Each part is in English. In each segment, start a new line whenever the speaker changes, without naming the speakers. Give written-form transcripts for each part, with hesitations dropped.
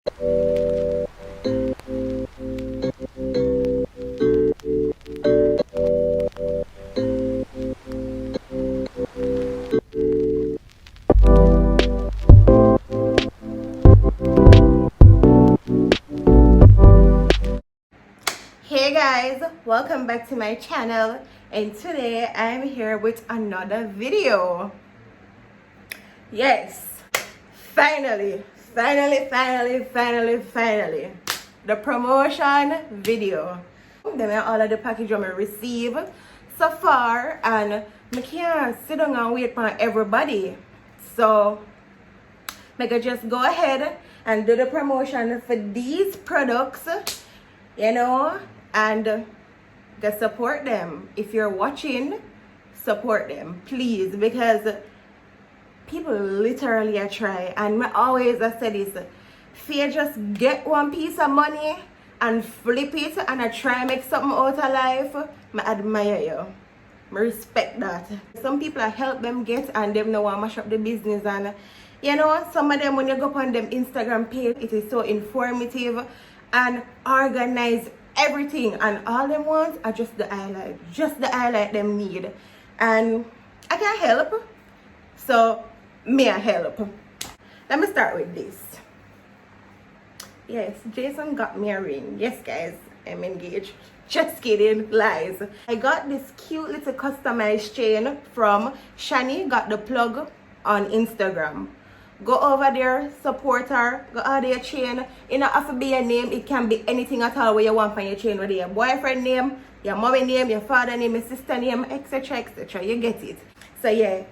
Hey guys, welcome back to my channel, and today I'm here with another video. Yes, finally, the promotion video. Then all of the package I receive so far, and I can't sit down and wait for everybody. So I can just go ahead and do the promotion for these products, you know, and just support them. If you're watching, support them, please, because people literally are try, and I always say this: if you just get one piece of money and flip it and I try make something out of life, I admire you. I respect that. Some people I help them get and them know I mash up the business, and you know, some of them when you go on them Instagram page, it is so informative and organized everything, and all them ones are just the highlight them need, and I can help, so may I help. Let me start with this. Yes, Jason got me a ring. Yes guys, I'm engaged. Just kidding, lies. I got this cute little customized chain from Shani Got the Plug on Instagram. Go over there, support her, go order your chain. It don't have to be your name, it can be anything at all where you want for your chain, whether your boyfriend name, your mommy name, your father name, your sister name, etc, etc. You get it. So yeah,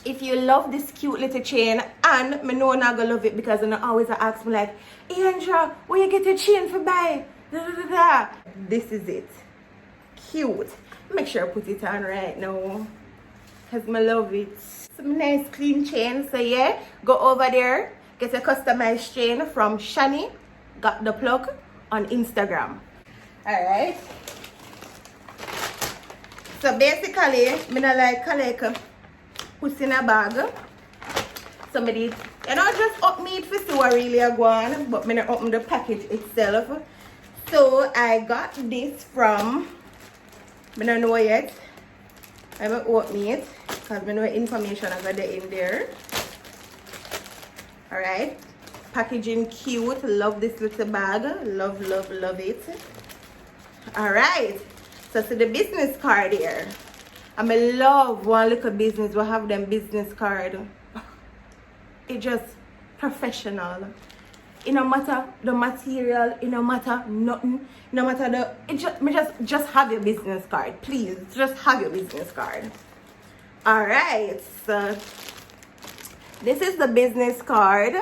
if you love this cute little chain, and I know I'm not gonna love it because I always ask me like, hey Andra, where you get your chain for buy? Da, da, da, da. This is it. Cute. Make sure I put it on right now, because I love it. Some nice clean chain. So yeah, go over there, get a customized chain from Shani Got the Plug on Instagram. Alright, so basically I don't like put in a bag. Somebody, you know, just up me for see what really I go on, but I don't open the package itself. So I got this from, I don't know yet, I haven't opened it because I know information I got there in there. Alright, packaging cute, love this little bag, love it. Alright, so see the business card here. I love one little business will have them business card. It just professional. It no matter the material, it no matter nothing, no matter the, it just have your business card, please. Just have your business card. Alright, so this is the business card.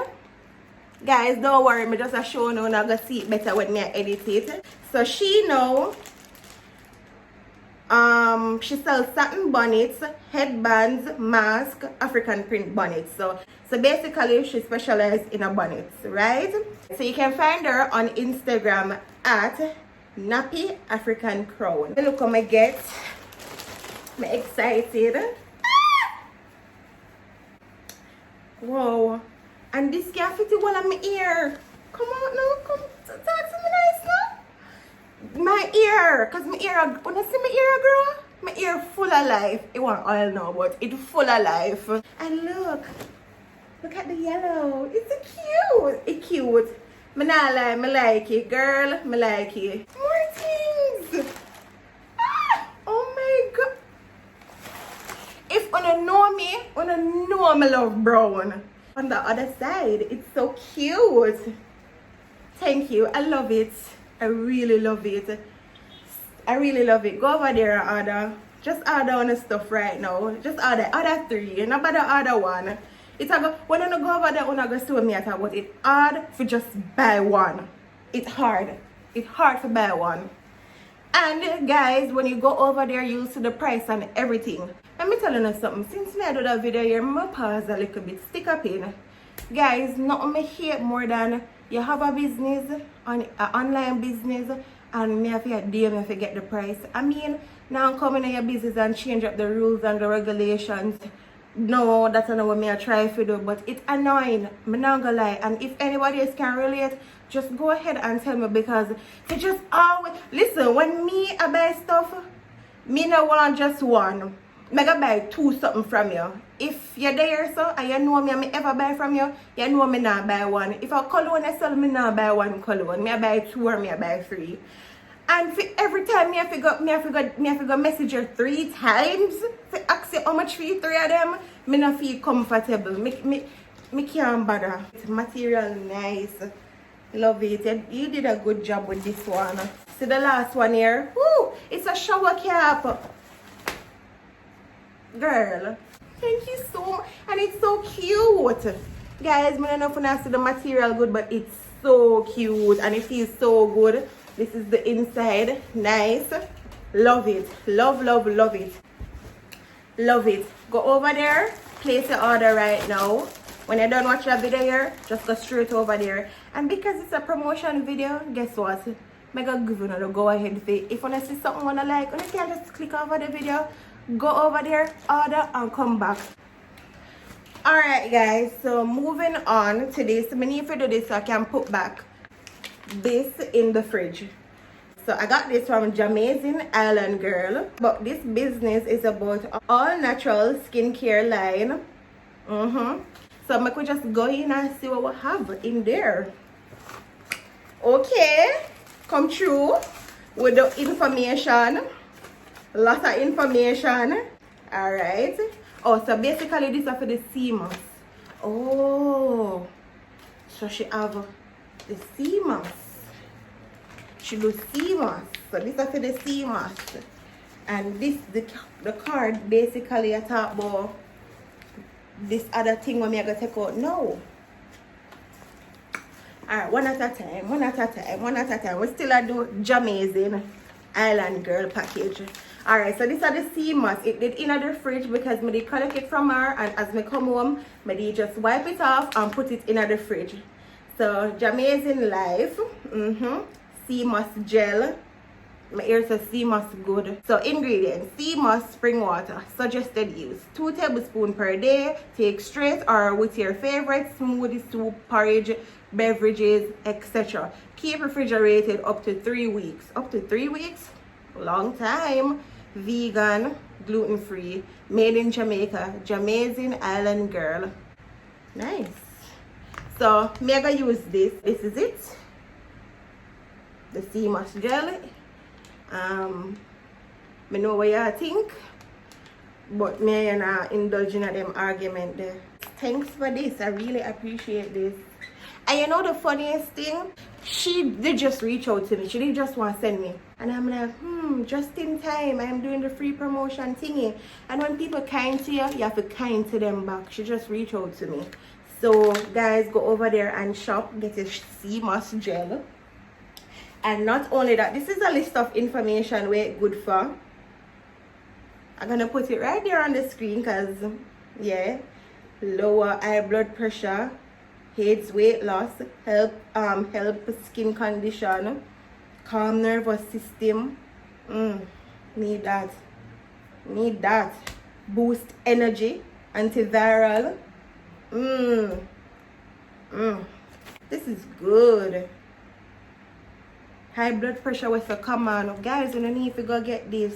Guys, don't worry, me just a show now, I'm gonna see it better when me edit it. So she know she sells satin bonnets, headbands, mask, African print bonnets. So basically she specializes in a bonnets, right? So you can find her on Instagram at Nappy African Crown. Look how I get. I'm excited. Wow. And this can fit it well on my ear. Come on now, come talk to me nice now. My ear, because my ear, when I see my ear grow, my ear full of life. It won't oil now, but it's full of life. And look at the yellow. It's cute. It's cute. I not lie, I like it, girl. I like it. More things. Oh my god. If you know me, you know I love brown. On the other side, it's so cute. Thank you. I love it. I really love it. I really love it. Go over there and order. Just order on the stuff right now. Just order 3. You're not about to order 1. It's a go, when you go over there, you're not going to see me at all, but it's hard for just buy 1. It's hard. It's hard to buy 1. And guys, when you go over there, you see the price and everything. Let me tell you something. Since I do that video here, I'm going to pause a little bit. Stick up in. Guys, nothing I hate more than you have a business, an online business, and me have to DM if you get the price. I mean, now I'm coming in your business and change up the rules and the regulations. No, that's not what me I try to do, but it's annoying. Me not gonna lie. And if anybody else can relate, just go ahead and tell me, because they just always listen. When me I buy stuff, me no want just one. Me gonna buy two something from you. If you're there, so and you know me, and me ever buy from you, you know me not buy one. If a cologne I sell, me not buy one cologne. Me I buy two or me I buy three. And for every time me I forgot message her 3 times to ask you how much for you 3 of them, me not feel comfortable. Me can't bother. It's material nice. Love it. You did a good job with this one. See the last one here? Woo! It's a shower cap. Girl. Thank you so much. And it's so cute. Guys, I don't know if I see the material good, but it's so cute and it feels so good. This is the inside. Nice. Love it. Love it. Love it. Go over there. Place your order right now. When you're done watching a video here, just go straight over there. And because it's a promotion video, guess what? I'm going to give you the go ahead fee. If you want to see something you want to like, you can just click over the video. Go over there, order, and come back. Alright guys, so moving on to this. I need to do this so I can put back this in the fridge. So I got this from Jamaican Island Girl, but this business is about all natural skincare line. So I could just go in and see what we have in there. Okay, come through with the information. Lots of information. Alright. Oh, so basically this is for the sea moss. Oh, so she have the sea moss. She do sea moss. So this is for the sea moss. And this the card basically I talk about this other thing when me I go take out now. Alright, one at a time. We still do Jamaican Island Girl package. Alright, so these are the sea moss. It did in the fridge because me did collect it from her, and as me come home, me did just wipe it off and put it in the fridge. So Jamaican Life, sea moss gel. My ear says sea moss good. So ingredients: sea moss spring water. Suggested use: 2 tablespoons per day. Take straight or with your favorite smoothie, soup, porridge, beverages, etc. Keep refrigerated up to 3 weeks. Up to 3 weeks? Long time. Vegan, gluten-free, made in Jamaica, Jamaican Island Girl. Nice. So me I gonna use this. This is it. The sea moss gel. Me know what you think, but me and I indulging in them argument there. Thanks for this. I really appreciate this. And you know the funniest thing? She did just reach out to me. She didn't just want to send me. And I'm like, just in time. I'm doing the free promotion thingy. And when people kind to you, you have to kind to them back. She just reached out to me. So guys, go over there and shop. Get a sea moss gel. And not only that, this is a list of information we're good for. I'm going to put it right there on the screen because, yeah, lower high blood pressure, aids weight loss, help skin condition, calm nervous system. Need that. Boost energy, antiviral. This is good. High blood pressure was so common. Guys, you don't need to go get this.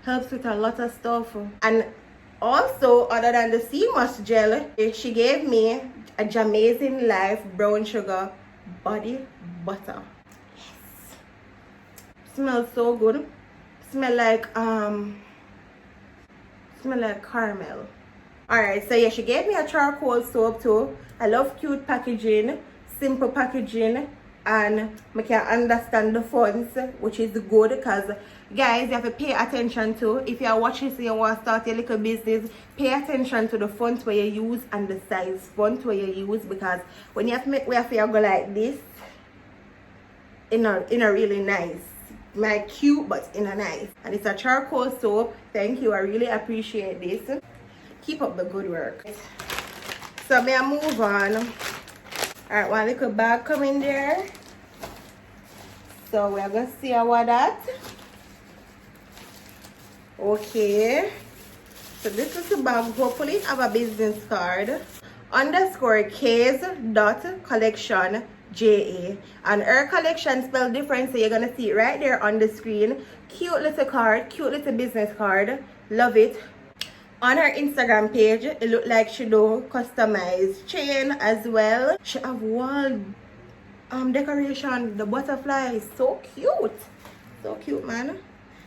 Helps with a lot of stuff. And also, other than the sea moss gel, she gave me a Jamaican Life brown sugar body butter. Yes. Smells so good. Smell like caramel. Alright, so yeah, she gave me a charcoal soap too. I love cute packaging, simple packaging, and I can understand the fonts, which is good because guys, you have to pay attention to. If you are watching this and you want to start a little business, pay attention to the font where you use and the size font where you use, because when you have to make way for you go like this, in a really nice, my cute but in a nice. And it's a charcoal soap. Thank you, I really appreciate this. Keep up the good work. So may I move on. Alright, one little bag come in there. So we're gonna see what that. Okay. So this is the bag. Hopefully it have a business card. Underscore K's dot collection JA. And her collection spelled different, so you're gonna see it right there on the screen. Cute little card, cute little business card. Love it. On her Instagram page, it looked like she do customized chain as well. She have wall decoration, the butterfly, so cute, man.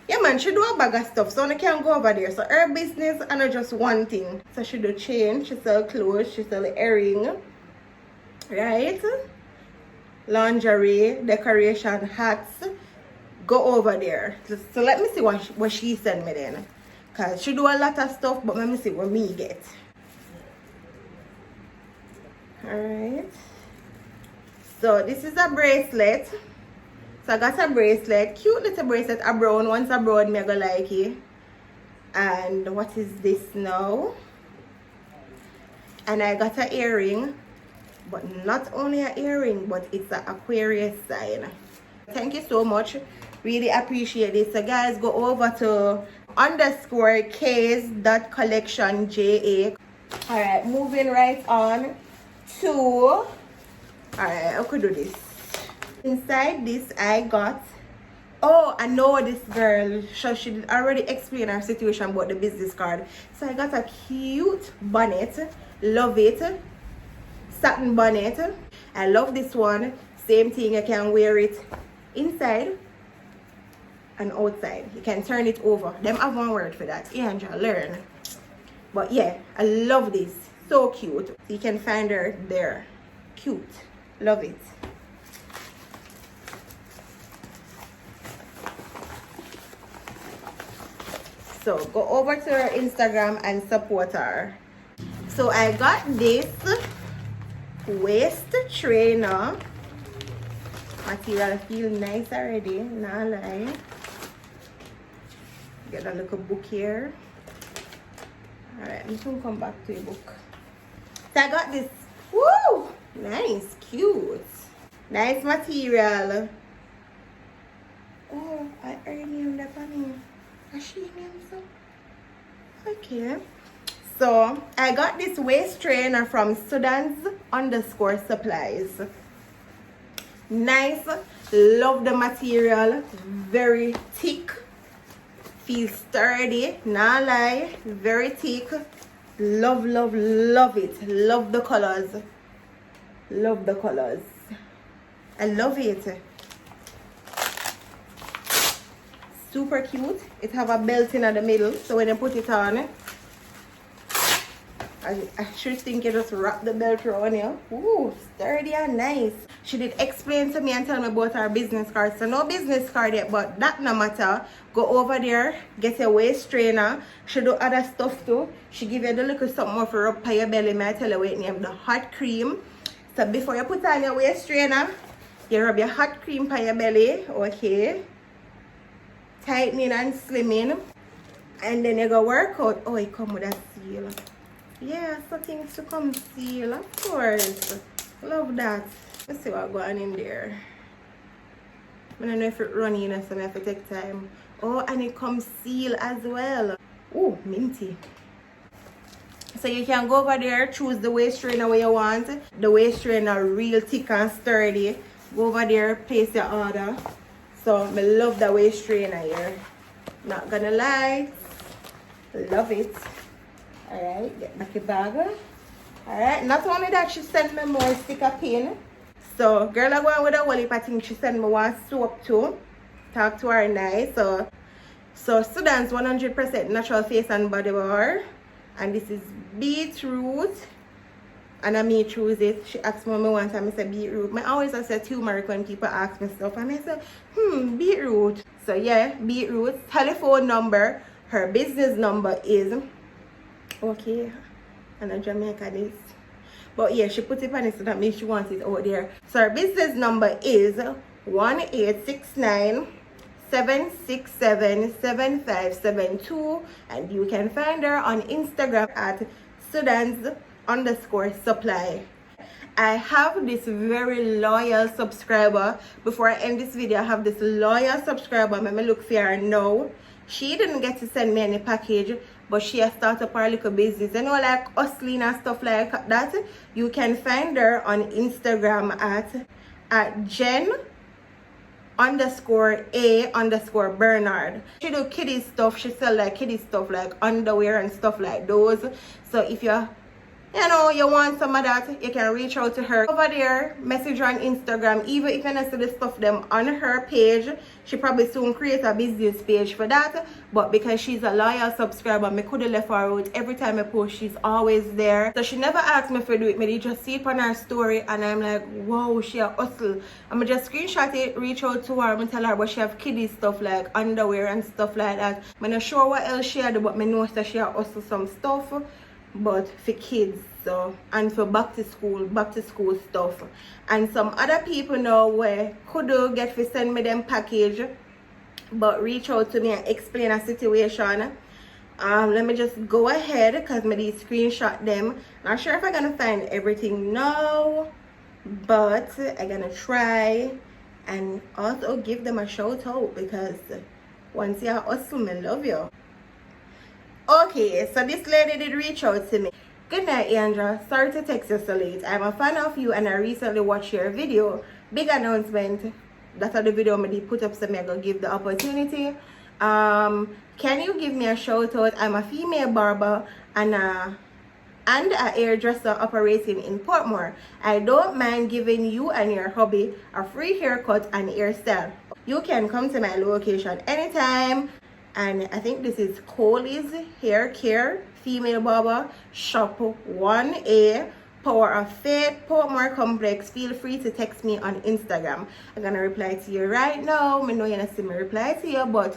Yeah, man, she do a bag of stuff, so I can go over there. So her business and not just one thing. So she do chain, she sell clothes, she sell earring, right? Lingerie, decoration, hats. Go over there. So let me see what she sent me then. Cause she do a lot of stuff, but let me see what me get. Alright. So this is a bracelet. So I got a bracelet, cute little bracelet, a brown. Once a brown, me go like it. And what is this now? And I got an earring, but not only an earring, but it's an Aquarius sign. Thank you so much. Really appreciate it. So guys, go over to underscore K's dot collection JA. Alright, moving right on to, alright, I could do this. Inside this I got, oh, I know this girl, so she did already explain her situation about the business card. So I got a cute bonnet, love it, satin bonnet. I love this one. Same thing, you can wear it inside and outside. You can turn it over. Them have one word for that. Angel, learn. But yeah, I love this. So cute. You can find her there. Cute. Love it. So go over to her Instagram and support her. So I got this waist trainer. Material feel nice already, not lie. Get a little book here. Alright, I'm gonna come back to your book. So I got this. Woo! Nice, cute. Nice material. Oh, I already named that on. She named so. Okay. So I got this waist trainer from Sudan's underscore supplies. Nice, love the material, very thick, feels sturdy, not lie, very thick. Love it. Love the colors. I love it. Super cute. It have a belt in the middle, so when you put it on, I should think you just wrap the belt around you. Ooh, sturdy and nice. She did explain to me and tell me about her business card. So no business card yet, but that no matter. Go over there, get your waist trainer. She do other stuff too. She give you the little something more for rub by your belly. May I tell you what name? The hot cream. So before you put on your waist trainer, you rub your hot cream by your belly. Okay. Tightening and slimming. And then you go work out. Oh, it come with a seal. Yeah, so things to come seal, of course. Love that. Let's see what's going in there. I don't know if it's running, so I have to take time. Oh, and it comes seal as well. Oh, minty. So you can go over there, choose the waist trainer where you want. The waist trainer real thick and sturdy. Go over there, place your order. So I love the waist trainer here. Not gonna lie. Love it. Alright, get back your bag. Alright, not only that, she sent me more sticker pin. So, girl, I go on with a wallet. I think she sent me one soap too. Talk to her nice. So Sudan's 100% natural face and body bar. And this is beetroot. And I choose it. She asked me what I want, and I said beetroot. I always say turmeric when people ask me stuff. And I said, beetroot. So yeah, beetroot. Telephone number. Her business number is, okay, and a Jamaica this. But yeah, she put it on it so that means she wants it out there. So her business number is 1-869-767-7572. And you can find her on Instagram at Sudan's underscore supply. I have this very loyal subscriber. Before I end this video, I have this loyal subscriber. Let me look for her now. She didn't get to send me any package. but she has started up her little business, you know, like hustling and stuff like that. You can find her on Instagram at Jen_A_Bernard. She do kiddie stuff. She sell like kiddie stuff like underwear and stuff like those. So if you're, you know, you want some of that, you can reach out to her over there, message her on Instagram. Even if you don't see the stuff them on her page, she probably soon create a business page for that. But because she's a loyal subscriber, me could have left her out. Every time I post, she's always there. So she never asked me for do it. Me just see it on her story and I'm like, wow, she a hustle. I'm just screenshot it, reach out to her and tell her, but she have kiddie stuff like underwear and stuff like that. I'm not sure what else she had, but me know that she have hustle some stuff, but for kids, so, and for back to school stuff. And some other people now where could get to send me them package, but reach out to me and explain a situation. Let me just go ahead because me did screenshot them. Not sure if I'm gonna find everything now, but I'm gonna try and also give them a shout out because once you hustle, me love you. Okay, so this lady did reach out to me. Good night, Andra. Sorry to text you so late. I'm a fan of you and I recently watched your video. Big announcement. That's the video I did put up, so I'm going to give the opportunity. Can you give me a shout out? I'm a female barber and a hairdresser operating in Portmore. I don't mind giving you and your hubby a free haircut and hairstyle. You can come to my location anytime. And I think this is Coley's Hair Care Female Barber, Shop 1A, Power of Faith, Portmore Complex. Feel free to text me on Instagram. I'm gonna reply to you right now. I know you're not see me reply to you, but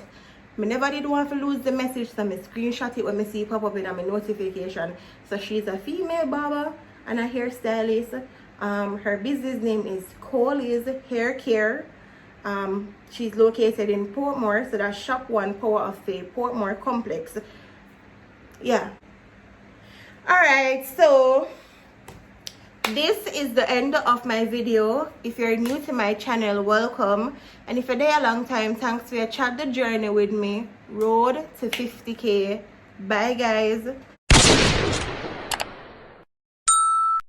I never did want to lose the message, so I screenshot it when I see it pop up in my notification. So she's a female barber and a hairstylist. Her business name is Coley's Hair Care. She's located in Portmore, so that's Shop 1, Power of Faith, Portmore Complex. Yeah. Alright, so this is the end of my video. If you're new to my channel, welcome. And if you're there a long time, thanks for your chat the journey with me. Road to 50K. Bye, guys.